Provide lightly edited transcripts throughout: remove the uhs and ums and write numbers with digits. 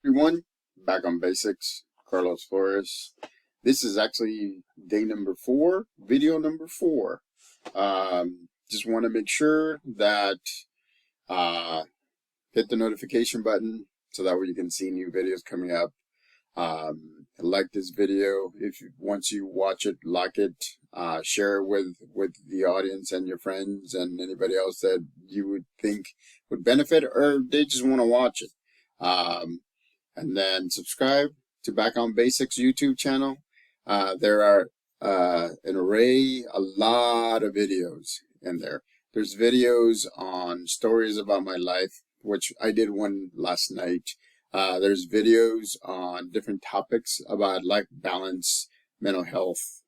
Everyone, back on basics. Carlos Flores. This is actually day number 4, video number 4. Just want to make sure that hit the notification button so that way you can see new videos coming up. Like this video. If once you watch it, like it, share it with the audience and your friends and anybody else that you would think would benefit, or they just want to watch it. And then subscribe to Back on Basics YouTube channel. There are a lot of videos in there. There's videos on stories about my life, which I did one last night. There's videos on different topics about life balance, mental health.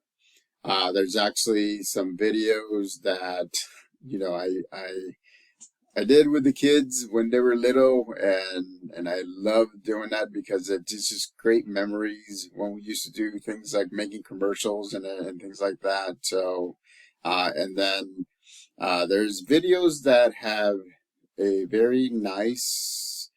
There's actually some videos that, I did with the kids when they were little, and I love doing that because it's just great memories when we used to do things like making commercials and things like that. So, and then there's videos that have a very nice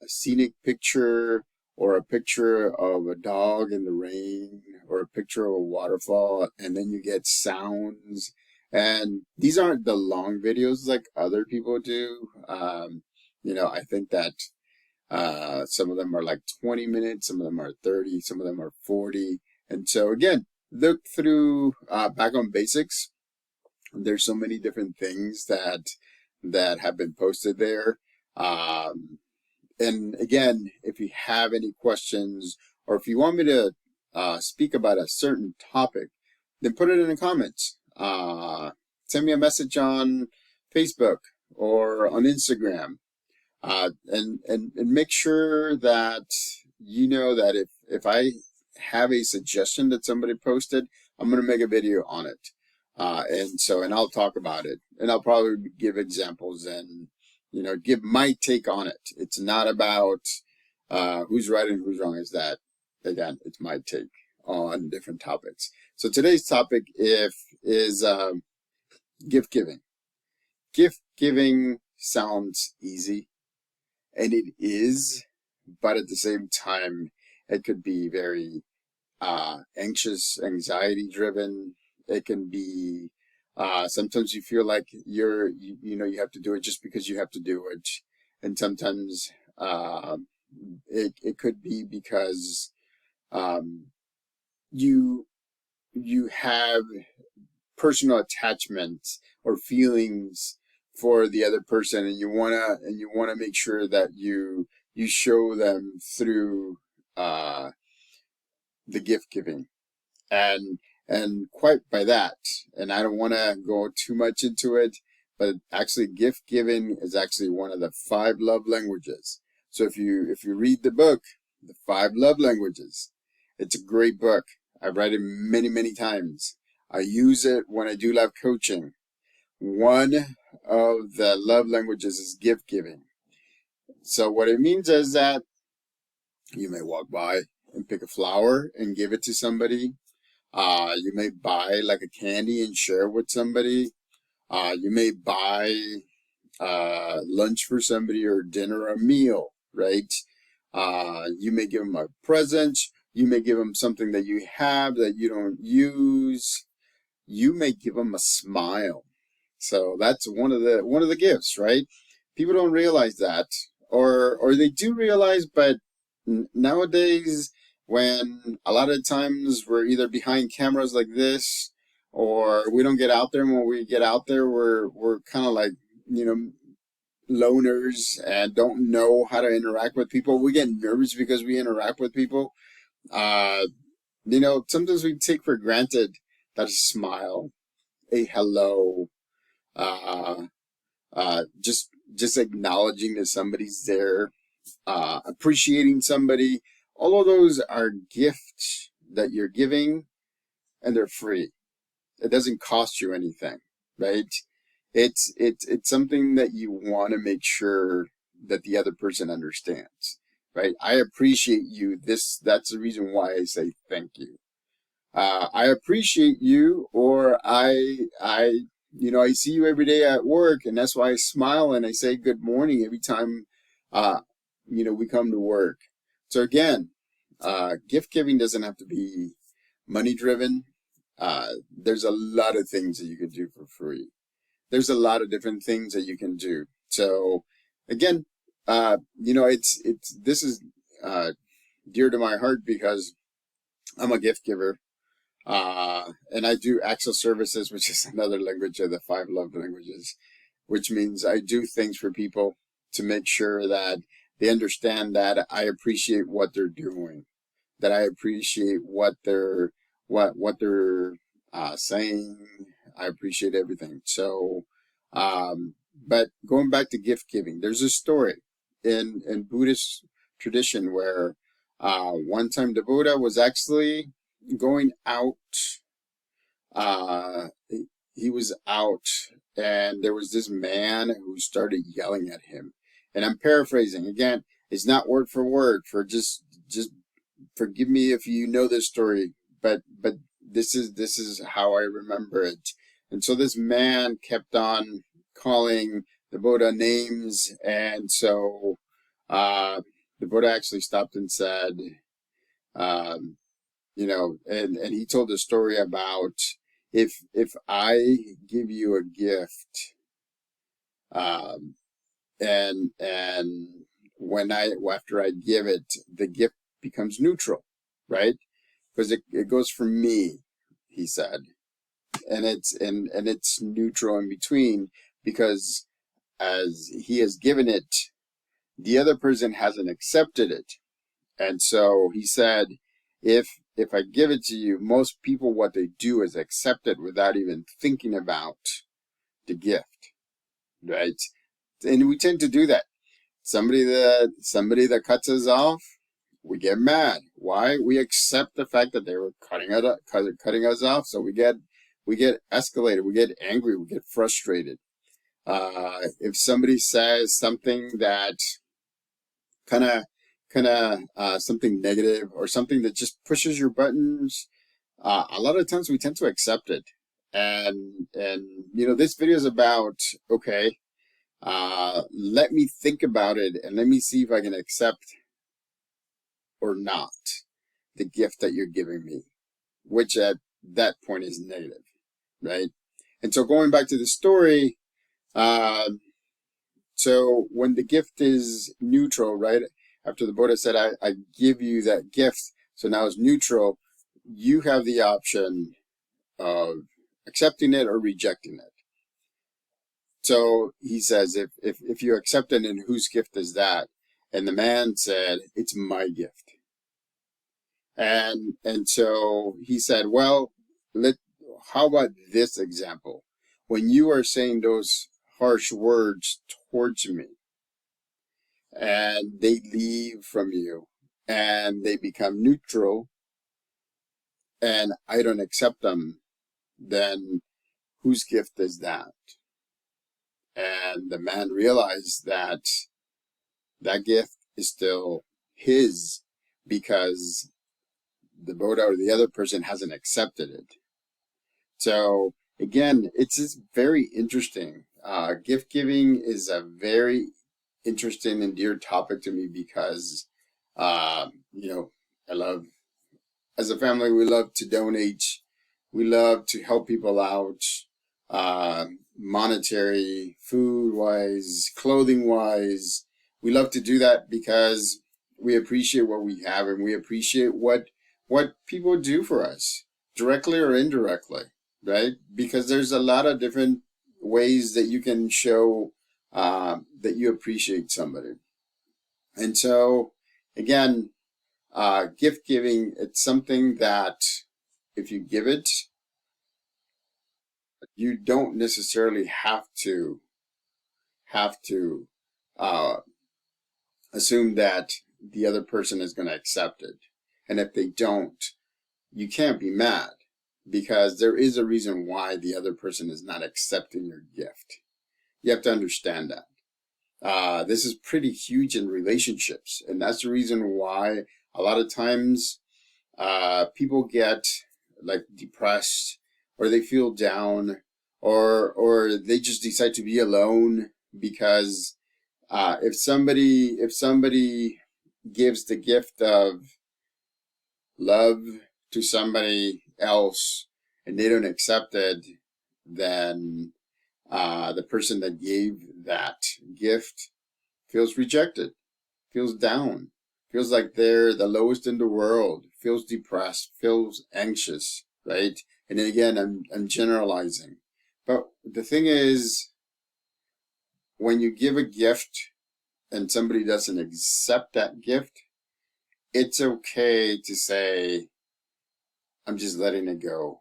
scenic picture, or a picture of a dog in the rain, or a picture of a waterfall, and then you get sounds. And these aren't the long videos like other people do. I think that some of them are like 20 minutes, some of them are 30, some of them are 40. And so again, look through Back on Basics. There's so many different things that have been posted there. And again, if you have any questions, or if you want me to speak about a certain topic, then put it in the comments. Send me a message on Facebook or on Instagram, and make sure that you know that if I have a suggestion that somebody posted, I'm going to make a video on it, and I'll talk about it, and I'll probably give examples and give my take on it. It's not about who's right and who's wrong. Is that, again, it's my take on different topics. So today's topic is gift giving. Gift giving sounds easy, and it is, but at the same time, it could be very anxious, anxiety driven. It can be sometimes you feel like you have to do it just because you have to do it, and sometimes it could be because you have personal attachments or feelings for the other person, and you wanna make sure that you show them through the gift giving, and quite by that, and I don't want to go too much into it, but actually gift giving is actually one of the 5 love languages. So if you read the book, The 5 Love Languages, it's a great book. I've read it many times. I use it when I do life coaching. One of the love languages is gift giving. So what it means is that you may walk by and pick a flower and give it to somebody. You may buy like a candy and share with somebody. You may buy lunch for somebody, or dinner, or a meal, right? You may give them a present. You may give them something that you have that you don't use. You may give them a smile. So that's one of the gifts, right? People don't realize that, or they do realize, but nowadays, when a lot of times we're either behind cameras like this, or we don't get out there, and when we get out there, we're kind of like, loners and don't know how to interact with people. We get nervous because we interact with people. Sometimes we take for granted that a smile, a hello, just acknowledging that somebody's there, appreciating somebody. All of those are gifts that you're giving, and they're free. It doesn't cost you anything, right? It's something that you want to make sure that the other person understands, right? I appreciate you. That's the reason why I say thank you. I appreciate you, or I see you every day at work, and that's why I smile and I say good morning every time we come to work. So again, gift giving doesn't have to be money driven. There's a lot of things that you can do for free. There's a lot of different things that you can do. So again, this is dear to my heart because I'm a gift giver. And I do access services, which is another language of the 5 love languages, which means I do things for people to make sure that they understand that I appreciate what they're doing, that I appreciate what they're saying. I appreciate everything. So, but going back to gift giving, there's a story in Buddhist tradition where one time the Buddha was actually going out. He was out, and there was this man who started yelling at him. And I'm paraphrasing again. It's not word for word. Just forgive me if you know this story, but this is how I remember it. And so this man kept on calling the Buddha names, and so the Buddha actually stopped and said, and he told a story about if I give you a gift, and after I give it, the gift becomes neutral, right? Because it goes from me, he said, and it's neutral in between, because as he has given it, the other person hasn't accepted it. And so he said, if I give it to you, most people, what they do is accept it without even thinking about the gift, right? And we tend to do that. Somebody that cuts us off, we get mad. Why? We accept the fact that they were cutting us off, so we get escalated, we get angry, we get frustrated. If somebody says something that kind of something negative or something that just pushes your buttons, a lot of times we tend to accept it. And this video is about, okay, let me think about it and let me see if I can accept or not the gift that you're giving me, which at that point is negative, right? And so going back to the story, so when the gift is neutral, right? After the Buddha said, I give you that gift, so now it's neutral, you have the option of accepting it or rejecting it. So he says, if you accept it, and whose gift is that? And the man said, it's my gift. And so he said, well, how about this example? When you are saying those harsh words towards me, and they leave from you, and they become neutral, and I don't accept them, then whose gift is that? And the man realized that that gift is still his, because the Buddha or the other person hasn't accepted it. So again, it's just very interesting. Gift giving is a very interesting and dear topic to me because, I love, as a family, we love to donate. We love to help people out, monetary, food-wise, clothing-wise. We love to do that because we appreciate what we have, and we appreciate what people do for us, directly or indirectly, right? Because there's a lot of different ways that you can show that you appreciate somebody. And so, again, gift giving, it's something that if you give it, you don't necessarily have to assume that the other person is going to accept it. And if they don't, you can't be mad, because there is a reason why the other person is not accepting your gift. You have to understand that. This is pretty huge in relationships, and that's the reason why a lot of times people get like depressed, or they feel down, or they just decide to be alone because if somebody gives the gift of love to somebody else and they don't accept it, then the person that gave that gift feels rejected, feels down, feels like they're the lowest in the world, feels depressed, feels anxious, right? And then again, I'm generalizing. But the thing is, when you give a gift and somebody doesn't accept that gift, it's okay to say, I'm just letting it go.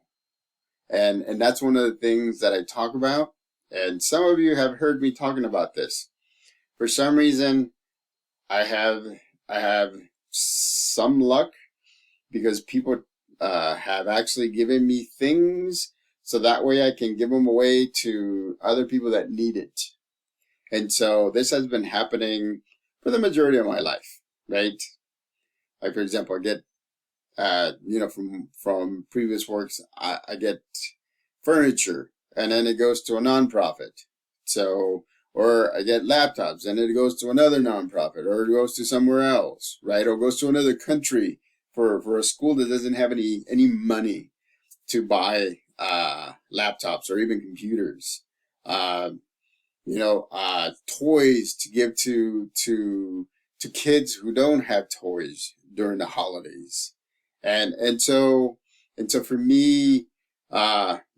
And that's one of the things that I talk about. And some of you have heard me talking about this. For some reason, I have I have some luck because people have actually given me things so that way I can give them away to other people that need it. And so this has been happening for the majority of my life, right? Like for example, I get from previous works, I get furniture, and then it goes to a nonprofit. So, or I get laptops, and it goes to another nonprofit, or it goes to somewhere else, right? Or it goes to another country for a school that doesn't have any money to buy laptops or even computers. Uh, Toys to give to kids who don't have toys during the holidays, and so for me,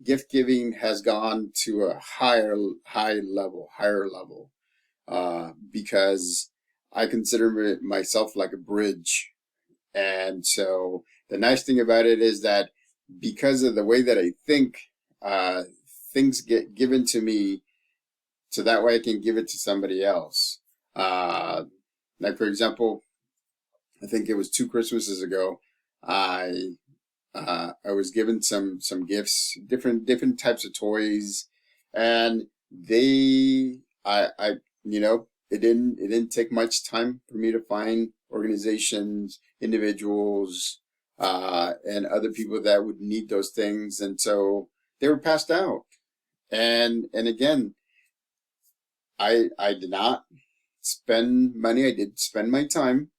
gift giving has gone to a higher level, because I consider myself like a bridge, and so the nice thing about it is that because of the way that I think, uh, things get given to me so that way I can give it to somebody else. Uh, like for example, I think it was 2 Christmases ago, I I was given some gifts, different types of toys, and I it didn't take much time for me to find organizations, individuals, and other people that would need those things, and so they were passed out. And again, I did not spend money. I did spend my time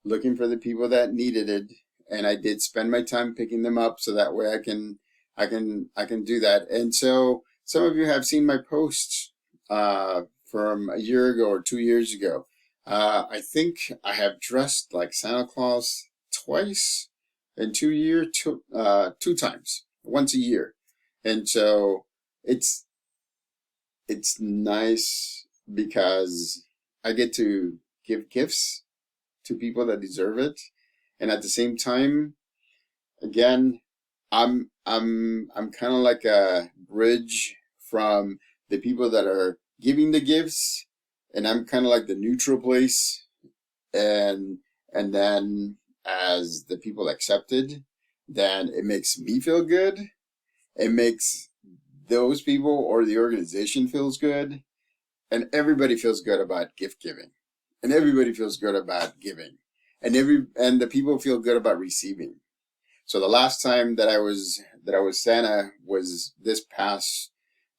looking for the people that needed it, and I did spend my time picking them up so that way I can do that. And so some of you have seen my posts from a year ago or 2 years ago. I think I have dressed like Santa Claus twice in 2 years, two times, once a year. And so it's it's nice because I get to give gifts to people that deserve it, and at the same time, again, I'm kind of like a bridge from the people that are giving the gifts, and I'm kind of like the neutral place, and and then as the people accepted, then it makes me feel good. It makes those people or the organization feels good, and everybody feels good about gift giving, and everybody feels good about giving, and the people feel good about receiving. So the last time that I was Santa was this past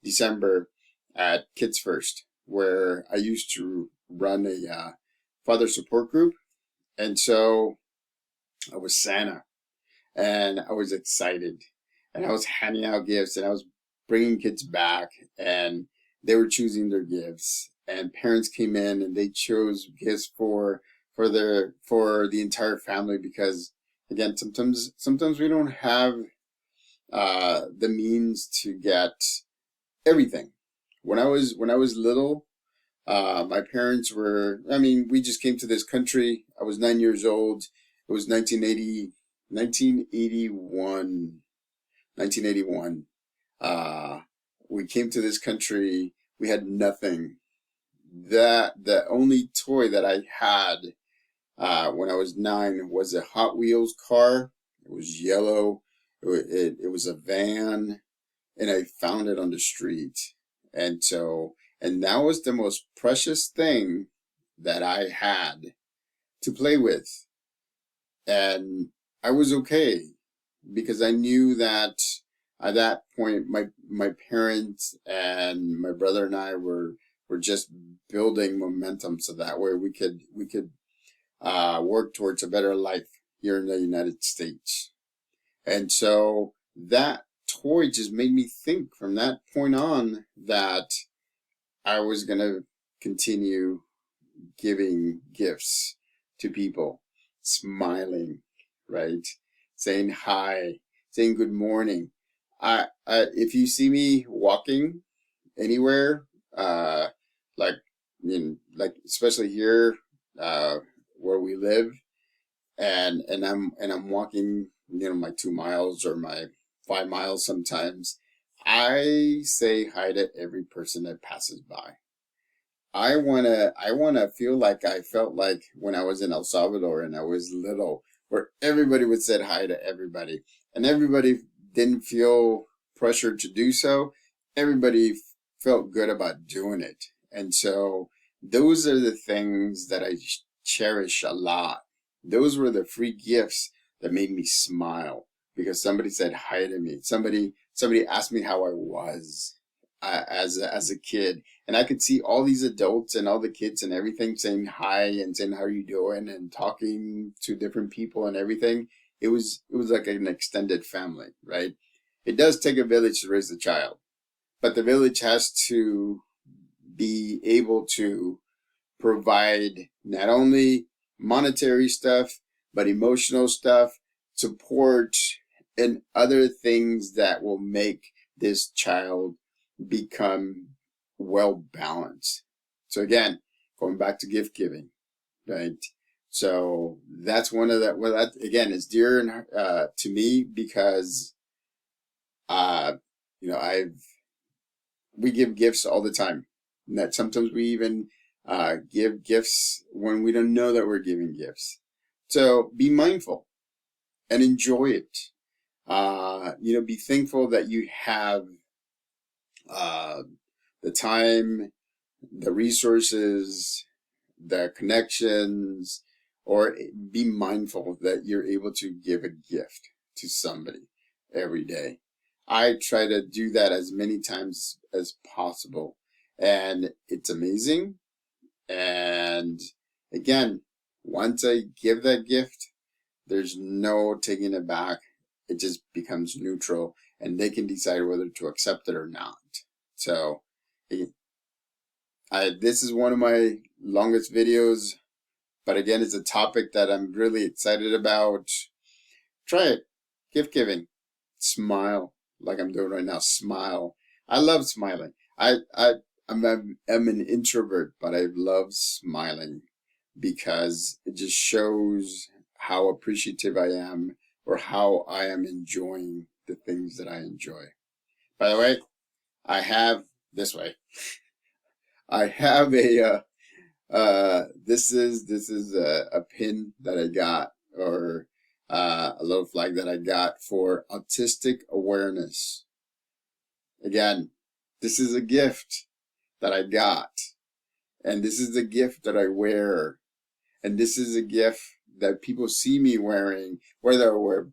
December at Kids First, where I used to run a father support group, and so I was Santa, and I was excited, and I was handing out gifts, and I was bringing kids back, and they were choosing their gifts, and parents came in and they chose gifts for the entire family, because again, sometimes we don't have the means to get everything. When I was little, my parents were, I mean, we just came to this country. I was 9 years old. It was 1981. 1981. Uh, we came to this country. We had nothing. The only toy that I had when I was 9 was a Hot Wheels car. It was yellow. It was a van, and I found it on the street. And that was the most precious thing that I had to play with. And I was okay because I knew that at that point my parents and my brother and I were we're just building momentum so that way we could work towards a better life here in the United States. And so that toy just made me think from that point on that I was going to continue giving gifts to people, smiling, right? Saying hi, saying good morning. If you see me walking anywhere, like, like especially here, where we live, and I'm walking, my 2 miles or my 5 miles sometimes, I say hi to every person that passes by. I wanna feel like I felt like when I was in El Salvador and I was little, where everybody would say hi to everybody, and everybody didn't feel pressured to do so. Everybody felt good about doing it, and so those are the things that I cherish a lot. Those were the free gifts that made me smile because somebody said hi to me. Somebody asked me how I was as a kid, and I could see all these adults and all the kids and everything saying hi and saying how are you doing and talking to different people and everything. It was like an extended family, right? It does take a village to raise a child, but the village has to be able to provide not only monetary stuff, but emotional stuff, support, and other things that will make this child become well balanced. So again, going back to gift giving, right? So that's one of that. Well, that again is dear to me because, we give gifts all the time. And that sometimes we even give gifts when we don't know that we're giving gifts. So be mindful and enjoy it. Be thankful that you have the time, the resources, the connections, or be mindful that you're able to give a gift to somebody every day. I try to do that as many times as possible, and it's amazing. And again, once I give that gift, there's no taking it back. It just becomes neutral, and they can decide whether to accept it or not. So, this is one of my longest videos, but again, it's a topic that I'm really excited about. Try it. Gift giving. Smile like I'm doing right now. Smile. I love smiling. I'm an introvert, but I love smiling because it just shows how appreciative I am or how I am enjoying the things that I enjoy. By the way, I have this way. I have a this is a pin that I got, or a little flag that I got for autistic awareness. Again, this is a gift that I got, and this is the gift that I wear, and this is a gift that people see me wearing, whether I wear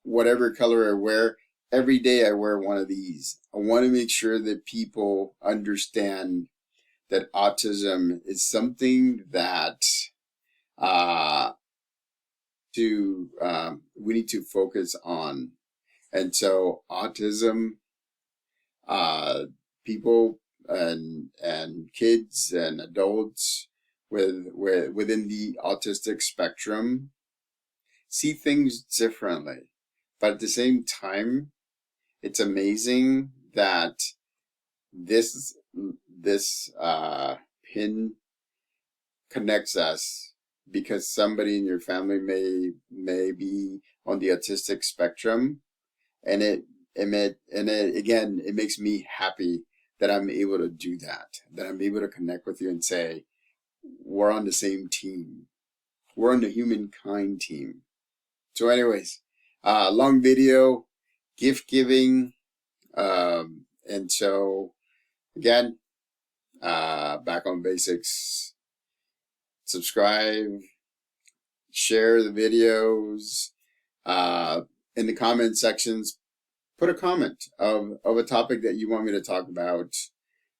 whatever color I wear. Every day I wear one of these. I want to make sure that people understand that autism is something that we need to focus on. And so autism, people and kids and adults within the autistic spectrum see things differently. But at the same time, it's amazing that this pin connects us because somebody in your family may be on the autistic spectrum, and it makes me happy that I'm able to do that I'm able to connect with you and say we're on the same team, we're on the humankind team. So anyways, long video, gift giving, and so again, back on basics. Subscribe, share the videos. In the comment sections, put a comment of a topic that you want me to talk about.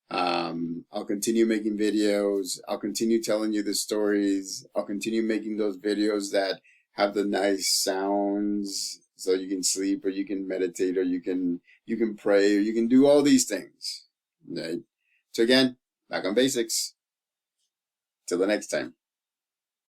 I'll continue making videos. I'll continue telling you the stories. I'll continue making those videos that have the nice sounds so you can sleep or you can meditate or you can pray or you can do all these things. Right? So again, back on basics. Till the next time.